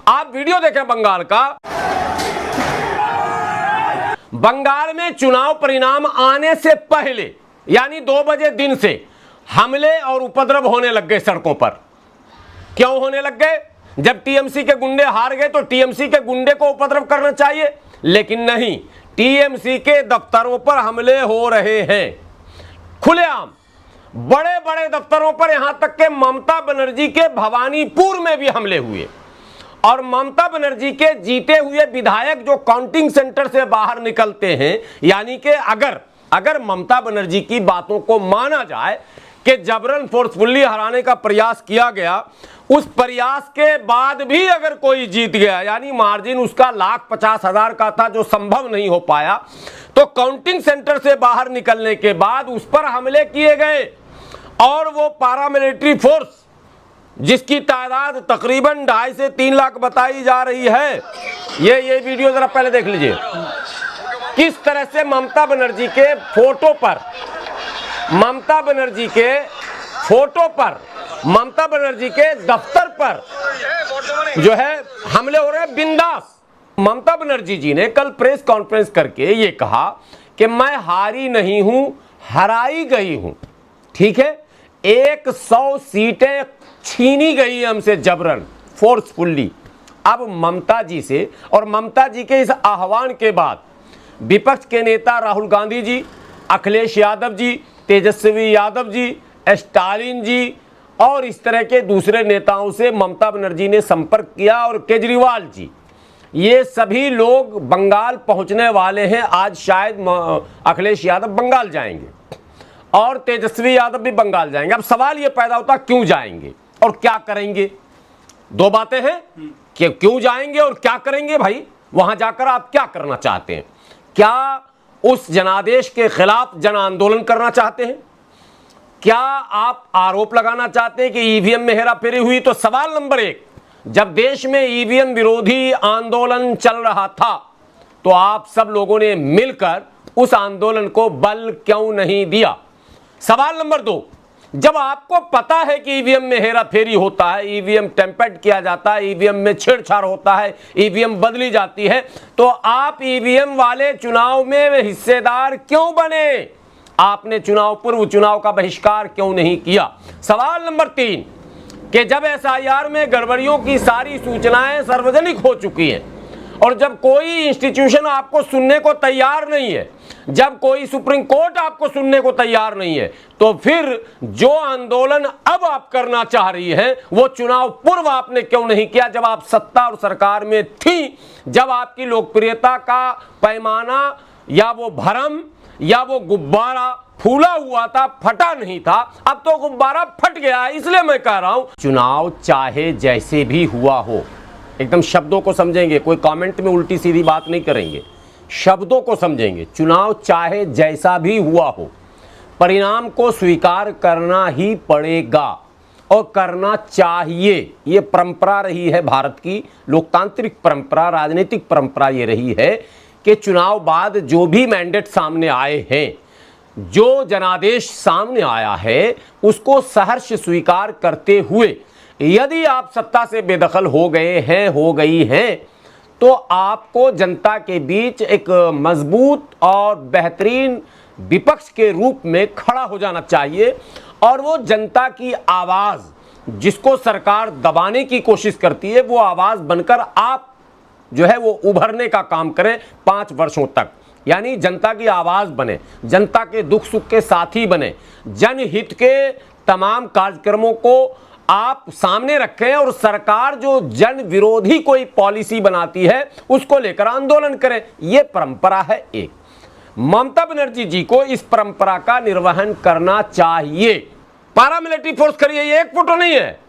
आप वीडियो देखें बंगाल का। बंगाल में चुनाव परिणाम आने से पहले यानी 2 बजे दिन से हमले और उपद्रव होने लग गए सड़कों पर। क्यों होने लग गए? जब टीएमसी के गुंडे हार गए तो टीएमसी के गुंडे को उपद्रव करना चाहिए, लेकिन नहीं, टीएमसी के दफ्तरों पर हमले हो रहे हैं खुलेआम। बड़े बड़े दफ्तरों पर, यहां तक के ममता बनर्जी के भवानीपुर में भी हमले हुए। और ममता बनर्जी के जीते हुए विधायक जो काउंटिंग सेंटर से बाहर निकलते हैं, यानी कि अगर ममता बनर्जी की बातों को माना जाए कि जबरन फोर्सफुली हराने का प्रयास किया गया, उस प्रयास के बाद भी अगर कोई जीत गया, यानी मार्जिन उसका 1,50,000 का था जो संभव नहीं हो पाया, तो काउंटिंग सेंटर से बाहर निकलने के बाद उस पर हमले किए गए। और वो पारामिलिट्री फोर्स जिसकी तादाद तकरीबन 2.5 से 3 लाख बताई जा रही है, ये वीडियो जरा पहले देख लीजिए किस तरह से ममता बनर्जी के फोटो पर, ममता बनर्जी के दफ्तर पर जो है हमले हो रहे हैं बिंदास। ममता बनर्जी जी ने कल प्रेस कॉन्फ्रेंस करके ये कहा कि मैं हारी नहीं हूं, हराई गई हूं। ठीक है, 100 सीटें छीनी गई हमसे जबरन, फोर्सफुली। अब ममता जी से और ममता जी के इस आह्वान के बाद विपक्ष के नेता राहुल गांधी जी, अखिलेश यादव जी, तेजस्वी यादव जी, स्टालिन जी और इस तरह के दूसरे नेताओं से ममता बनर्जी ने संपर्क किया। और केजरीवाल जी, ये सभी लोग बंगाल पहुंचने वाले हैं। आज शायद अखिलेश यादव बंगाल जाएंगे और तेजस्वी यादव भी बंगाल जाएंगे। अब सवाल ये पैदा होता क्यों जाएंगे और क्या करेंगे? 2 बातें हैं कि क्यों जाएंगे और क्या करेंगे। भाई, वहां जाकर आप क्या करना चाहते हैं? क्या उस जनादेश के खिलाफ जन आंदोलन करना चाहते हैं? क्या आप आरोप लगाना चाहते हैं कि ईवीएम में हेराफेरी हुई? तो सवाल नंबर 1, जब देश में ईवीएम विरोधी आंदोलन चल रहा था तो आप सब लोगों ने मिलकर उस आंदोलन को बल क्यों नहीं दिया? सवाल नंबर 2, जब आपको पता है कि ईवीएम में हेराफेरी होता है, ईवीएम टेम्पर्ड किया जाता है, ईवीएम में छेड़छाड़ होता है, ईवीएम बदली जाती है, तो आप ईवीएम वाले चुनाव में हिस्सेदार क्यों बने? आपने चुनाव पूर्व चुनाव का बहिष्कार क्यों नहीं किया? सवाल नंबर 3, कि जब एसआईआर में गड़बड़ियों की सारी सूचनाएं सार्वजनिक हो चुकी हैं और जब कोई इंस्टीट्यूशन आपको सुनने को तैयार नहीं है, जब कोई सुप्रीम कोर्ट आपको सुनने को तैयार नहीं है, तो फिर जो आंदोलन अब आप करना चाह रही हैं वो चुनाव पूर्व आपने क्यों नहीं किया? जब आप सत्ता और सरकार में थी, जब आपकी लोकप्रियता का पैमाना या वो भरम या वो गुब्बारा फूला हुआ था, फटा नहीं था। अब तो गुब्बारा फट गया है। इसलिए मैं कह रहा हूं, चुनाव चाहे जैसे भी हुआ हो, एकदम शब्दों को समझेंगे, कोई कमेंट में उल्टी सीधी बात नहीं करेंगे, शब्दों को समझेंगे। चुनाव चाहे जैसा भी हुआ हो, परिणाम को स्वीकार करना ही पड़ेगा और करना चाहिए। ये परंपरा रही है भारत की, लोकतांत्रिक परंपरा, राजनीतिक परंपरा ये रही है कि चुनाव बाद जो भी मैंडेट सामने आए हैं, जो जनादेश सामने आया है, उसको सहर्ष स्वीकार करते हुए यदि आप सत्ता से बेदखल हो गए हैं, हो गई हैं, तो आपको जनता के बीच एक मजबूत और बेहतरीन विपक्ष के रूप में खड़ा हो जाना चाहिए। और वो जनता की आवाज़ जिसको सरकार दबाने की कोशिश करती है, वो आवाज़ बनकर आप जो है वो उभरने का काम करें 5 वर्षों तक। यानी जनता की आवाज़ बने, जनता के दुख सुख के साथी बने, जनहित के तमाम कार्यक्रमों को आप सामने रखें और सरकार जो जन विरोधी कोई पॉलिसी बनाती है उसको लेकर आंदोलन करें। यह परंपरा है एक। ममता बनर्जी जी को इस परंपरा का निर्वहन करना चाहिए। पारामिलिट्री फोर्स करिए, ये एक फोटो नहीं है।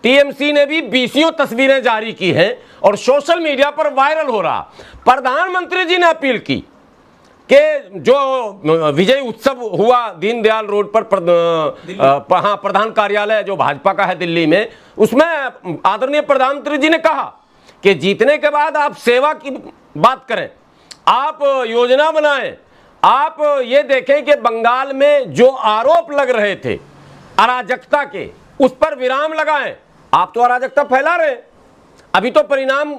टीएमसी ने भी 20 तस्वीरें जारी की हैं और सोशल मीडिया पर वायरल हो रहा। प्रधानमंत्री जी ने अपील की कि जो विजय उत्सव हुआ दीनदयाल रोड पर प्रधान कार्यालय जो भाजपा का है दिल्ली में, उसमें आदरणीय प्रधानमंत्री जी ने कहा कि जीतने के बाद आप सेवा की बात करें, आप योजना बनाएं, आप ये देखें कि बंगाल में जो आरोप लग रहे थे अराजकता के, उस पर विराम लगाएं। आप तो अराजकता फैला रहे हैं, अभी तो परिणाम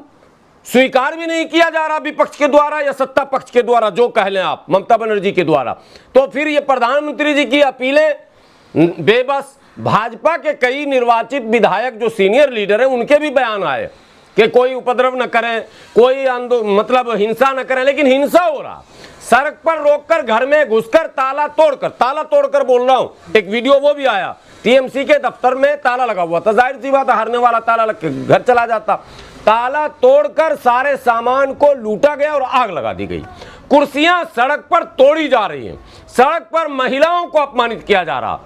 स्वीकार भी नहीं किया जा रहा विपक्ष के द्वारा या सत्ता पक्ष के द्वारा, जो कह लें आप, ममता बनर्जी के द्वारा। तो फिर ये प्रधानमंत्री जी की अपीलें बेबस, भाजपा के कई निर्वाचित विधायक जो सीनियर लीडर हैं उनके भी बयान आए कि कोई उपद्रव न करें, कोई मतलब हिंसा न करें, लेकिन हिंसा हो रहा। सड़क पर रोककर, घर में घुसकर, ताला तोड़कर बोल रहा हूं, एक वीडियो वो भी आया, टीएमसी के दफ्तर में ताला लगा हुआ था, जाहिर सी बात है हारने वाला ताला लग के घर चला जाता। ताला तोड़कर सारे सामान को लूटा गया और आग लगा दी गई। कुर्सियां सड़क पर तोड़ी जा रही हैं, सड़क पर महिलाओं को अपमानित किया जा रहा।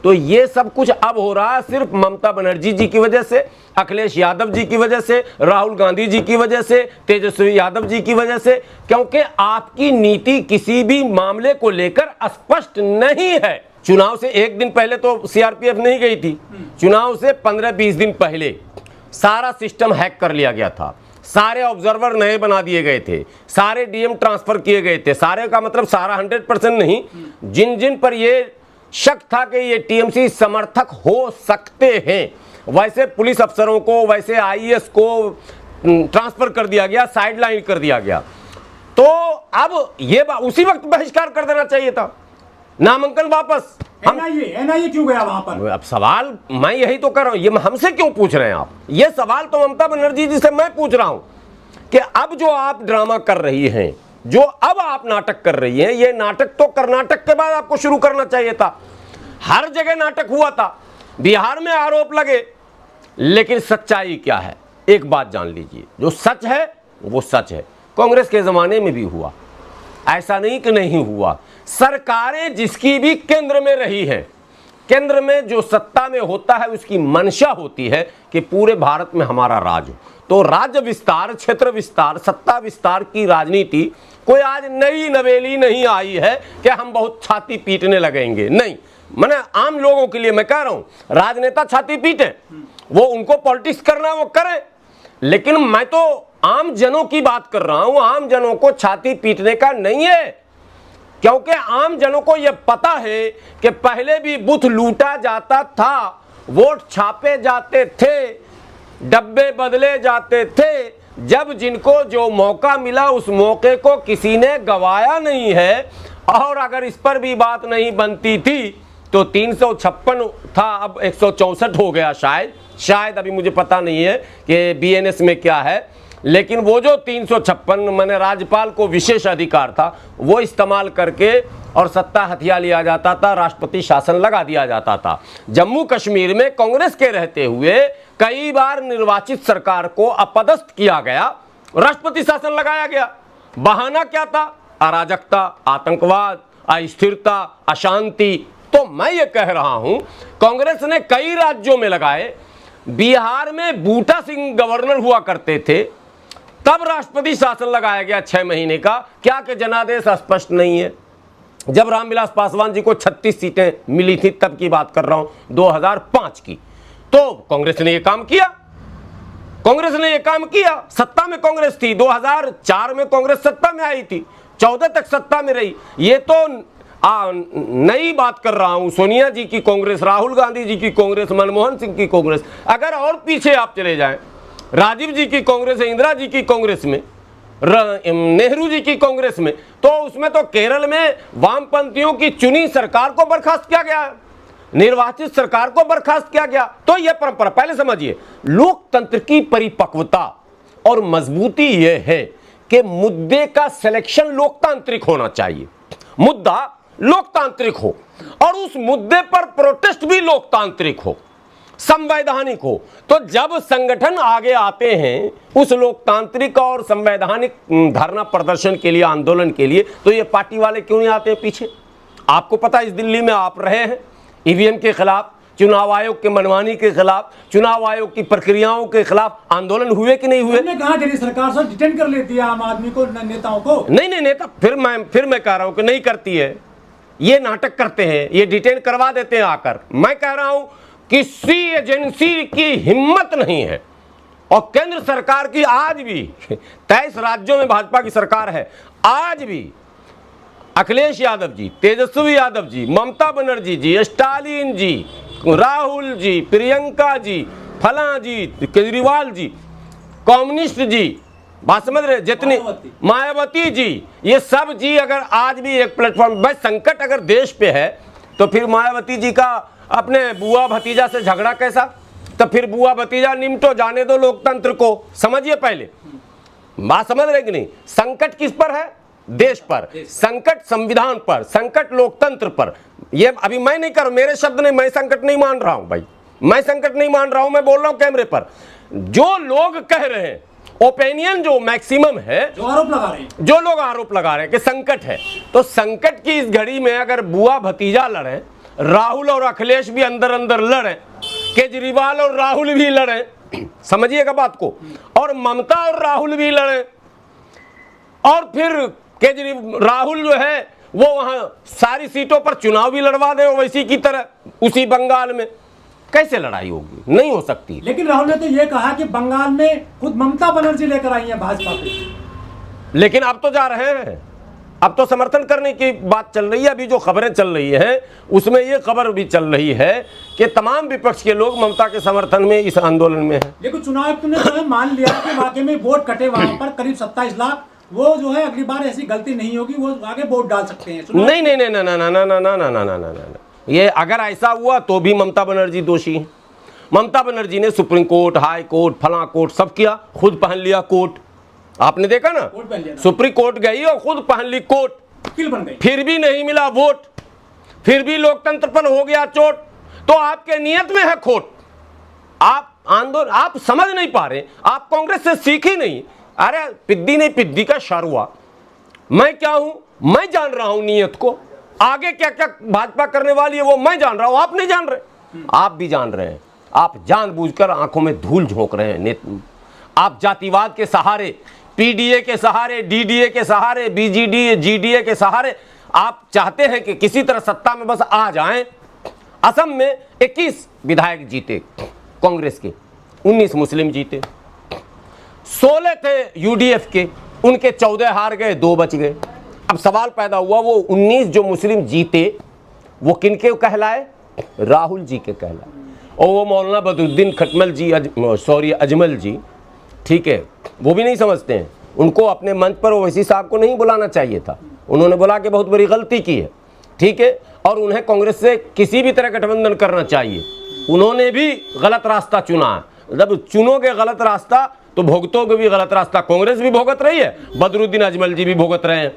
तो ये सब कुछ अब हो रहा है सिर्फ ममता बनर्जी जी की वजह से, अखिलेश यादव जी की वजह से, राहुल गांधी जी की वजह से, तेजस्वी यादव जी की वजह से, क्योंकि आपकी नीति किसी भी मामले को लेकर स्पष्ट नहीं है। चुनाव से एक दिन पहले तो सीआरपीएफ नहीं गई थी, चुनाव से 15-20 दिन पहले सारा सिस्टम हैक कर लिया गया था, सारे ऑब्जर्वर नए बना दिए गए थे, सारे डीएम ट्रांसफर किए गए थे, सारे का मतलब सारा 100% नहीं, जिन जिन पर ये शक था कि ये टीएमसी समर्थक हो सकते हैं, वैसे पुलिस अफसरों को, वैसे आईएएस को ट्रांसफर कर दिया गया, साइडलाइन कर दिया गया। तो अब ये उसी वक्त बहिष्कार कर देना चाहिए था, नामांकन वापस। एनआईए क्यों गया वहां पर? अब सवाल मैं यही तो कर रहा हूं, ये हमसे क्यों पूछ रहे हैं आप? ये सवाल तो ममता बनर्जी जी से मैं पूछ रहा हूं कि अब जो आप ड्रामा कर रही हैं, जो अब आप नाटक कर रही हैं, ये नाटक तो कर्नाटक के बाद आपको शुरू करना चाहिए था। हर जगह नाटक हुआ था, बिहार में आरोप लगे, लेकिन सच्चाई क्या है एक बात जान लीजिए, जो सच है वो सच है। कांग्रेस के जमाने में भी हुआ, ऐसा नहीं कि नहीं हुआ। सरकारें जिसकी भी केंद्र में रही है, केंद्र में जो सत्ता में होता है उसकी मंशा होती है कि पूरे भारत में हमारा राज हो। तो राज्य विस्तार, क्षेत्र विस्तार, सत्ता विस्तार की राजनीति कोई आज नई नवेली नहीं आई है कि हम बहुत छाती पीटने लगेंगे, नहीं। मैंने आम लोगों के लिए मैं कह रहा हूं, राजनेता छाती पीटे, वो उनको पॉलिटिक्स करना वो करें, लेकिन मैं तो आम जनों की बात कर रहा हूं। आम जनों को छाती पीटने का नहीं है, क्योंकि आम जनों को यह पता है कि पहले भी बूथ लूटा जाता था, वोट छापे जाते थे, डब्बे बदले जाते थे। जब जिनको जो मौका मिला उस मौके को किसी ने गवाया नहीं है। और अगर इस पर भी बात नहीं बनती थी तो 356 था, अब 164 हो गया शायद अभी मुझे पता नहीं है कि बीएनएस में क्या है, लेकिन वो जो 356 मैंने राज्यपाल को विशेष अधिकार था वो इस्तेमाल करके और सत्ता हथिया लिया जाता था, राष्ट्रपति शासन लगा दिया जाता था। जम्मू कश्मीर में कांग्रेस के रहते हुए कई बार निर्वाचित सरकार को अपदस्थ किया गया, राष्ट्रपति शासन लगाया गया। बहाना क्या था? अराजकता, आतंकवाद, अस्थिरता, अशांति। तो मैं ये कह रहा हूं कांग्रेस ने कई राज्यों में लगाए। बिहार में बूटा सिंह गवर्नर हुआ करते थे, तब राष्ट्रपति शासन लगाया गया 6 महीने का। क्या कि जनादेश स्पष्ट नहीं है। जब रामविलास पासवान जी को 36 सीटें मिली थी, तब की बात कर रहा हूं 2005 की, तो कांग्रेस ने यह काम किया। कांग्रेस ने यह काम किया, सत्ता में कांग्रेस थी। 2004 में कांग्रेस सत्ता में आई थी, 14 तक सत्ता में रही। ये तो नई बात कर रहा हूं, सोनिया जी की कांग्रेस, राहुल गांधी जी की कांग्रेस, मनमोहन सिंह की कांग्रेस। अगर और पीछे आप चले जाएं, राजीव जी की कांग्रेस, इंदिरा जी की कांग्रेस में, नेहरू जी की कांग्रेस में, तो उसमें तो केरल में वामपंथियों की चुनी सरकार को बर्खास्त किया गया, निर्वाचित सरकार को बर्खास्त किया गया। तो यह परंपरा, पहले समझिए, लोकतंत्र की परिपक्वता और मजबूती यह है कि मुद्दे का सिलेक्शन लोकतांत्रिक होना चाहिए, मुद्दा लोकतांत्रिक हो और उस मुद्दे पर प्रोटेस्ट भी लोकतांत्रिक हो, संवैधानिक हो। तो जब संगठन आगे आते हैं उस लोकतांत्रिक और संवैधानिक धरना प्रदर्शन के लिए, आंदोलन के लिए, तो ये पार्टी वाले क्यों नहीं आते पीछे? आपको पता है, इस दिल्ली में आप रहे हैं, ईवीएम के खिलाफ, चुनाव आयोग के मनमानी के खिलाफ, चुनाव आयोग की प्रक्रियाओं के खिलाफ आंदोलन हुए कि नहीं हुए? कहा दिल्ली सरकार सर डिटेन कर लेती है आम आदमी को, नेताओं को। नहीं, नेता फिर मैं कह रहा हूं कि नहीं करती है, ये नाटक करते हैं, ये डिटेन करवा देते हैं आकर। मैं कह रहा हूं किसी एजेंसी की हिम्मत नहीं है, और केंद्र सरकार की आज भी 23 राज्यों में भाजपा की सरकार है, आज भी अखिलेश यादव जी, तेजस्वी यादव जी, ममता बनर्जी जी, स्टालिन जी, राहुल जी, प्रियंका जी, फला जी, केजरीवाल जी, कम्युनिस्ट जी, बात समझ रहे, जितनी मायावती जी, ये सब जी अगर आज भी एक प्लेटफॉर्म, बस संकट अगर देश पे है तो फिर मायावती जी का अपने बुआ भतीजा से झगड़ा कैसा? तो फिर बुआ भतीजा निमटो, जाने दो लोकतंत्र को, समझिए पहले बात समझ रहे कि नहीं। संकट किस पर है? देश पर, संकट संविधान पर, संकट लोकतंत्र पर। ये अभी मैं नहीं कर, मेरे शब्द नहीं, मैं संकट नहीं मान रहा हूं भाई, मैं संकट नहीं मान रहा हूं, मैं बोल रहा हूं कैमरे पर। जो लोग कह रहे हैं, ओपिनियन जो मैक्सिमम है, जो आरोप लगा रहे हैं, जो लोग आरोप लगा रहे हैं कि संकट है, तो संकट की इस घड़ी में अगर बुआ भतीजा लड़े, राहुल और अखिलेश भी अंदर अंदर लड़े, केजरीवाल और राहुल भी लड़े, समझिएगा बात को, और ममता और राहुल भी लड़े, और फिर केजरीवाल राहुल जो है वो वहां सारी सीटों पर चुनाव भी लड़वा दे वैसी की तरह उसी बंगाल में, कैसे लड़ाई होगी? नहीं हो सकती। लेकिन राहुल ने तो ये कहा कि बंगाल में खुद ममता बनर्जी लेकर आई है भाजपा पे। लेकिन अब तो जा रहे हैं, अब तो समर्थन करने की बात चल रही है। अभी जो खबरें चल रही हैं उसमें ये खबर भी चल रही है कि तमाम विपक्ष के लोग ममता के समर्थन में इस आंदोलन में हैं। लेकिन चुनाव आयुक्त ने जो है मान लिया कि वाकई में वोट कटे वहां पर करीब 27 लाख, वो जो है अगली बार ऐसी गलती नहीं होगी, वो आगे वोट डाल सकते हैं। नहीं नहीं नहीं ना ना ना ना ना ना ना ना ना ना, ये अगर ऐसा हुआ तो भी ममता बनर्जी दोषी है। ममता बनर्जी ने सुप्रीम कोर्ट, हाई कोर्ट, फला कोर्ट सब किया, खुद पहन लिया कोर्ट, आपने देखा ना, सुप्रीम कोर्ट गई और खुद पहन ली कोर्ट, वकील बन गई, फिर भी नहीं मिला वोट, फिर भी लोकतंत्र पर हो गया चोट। तो आपके नियत में है खोट, आप आंदोलन आप समझ नहीं पा रहे, आप कांग्रेस से सीखी नहीं। अरे पिद्दी नहीं पिद्दी का शारुआ, मैं क्या हूं, मैं जान रहा हूं नियत को, आगे क्या क्या भाजपा करने वाली है वो मैं जान रहा हूं, आप नहीं जान रहे। आप भी जान रहे हैं, आप जानबूझकर आंखों में धूल झोंक रहे हैं। आप जातिवाद के सहारे, पीडीए के सहारे, डीडीए के सहारे, बीजीडी जीडीए के सहारे आप चाहते हैं कि किसी तरह सत्ता में बस आ जाएं। असम में 21 विधायक जीते कांग्रेस के, 19 मुस्लिम जीते, 16 थे यूडीएफ के, उनके 14 हार गए, 2 बच गए। अब सवाल पैदा हुआ वो 19 जो मुस्लिम जीते वो किनके कहलाए? राहुल जी के कहलाए। और वो मौलाना बदरुद्दीन खटमल जी, अजमल जी, ठीक है, वो भी नहीं समझते हैं, उनको अपने मंच पर ओवैसी साहब को नहीं बुलाना चाहिए था, उन्होंने बोला कि बहुत बड़ी गलती की है, ठीक है, और उन्हें कांग्रेस से किसी भी तरह गठबंधन करना चाहिए। उन्होंने भी गलत रास्ता चुना है। जब चुनोगे गलत रास्ता तो भुगतोगे भी गलत रास्ता। कांग्रेस भी भुगत रही है, बदरुद्दीन अजमल जी भी भुगत रहे हैं।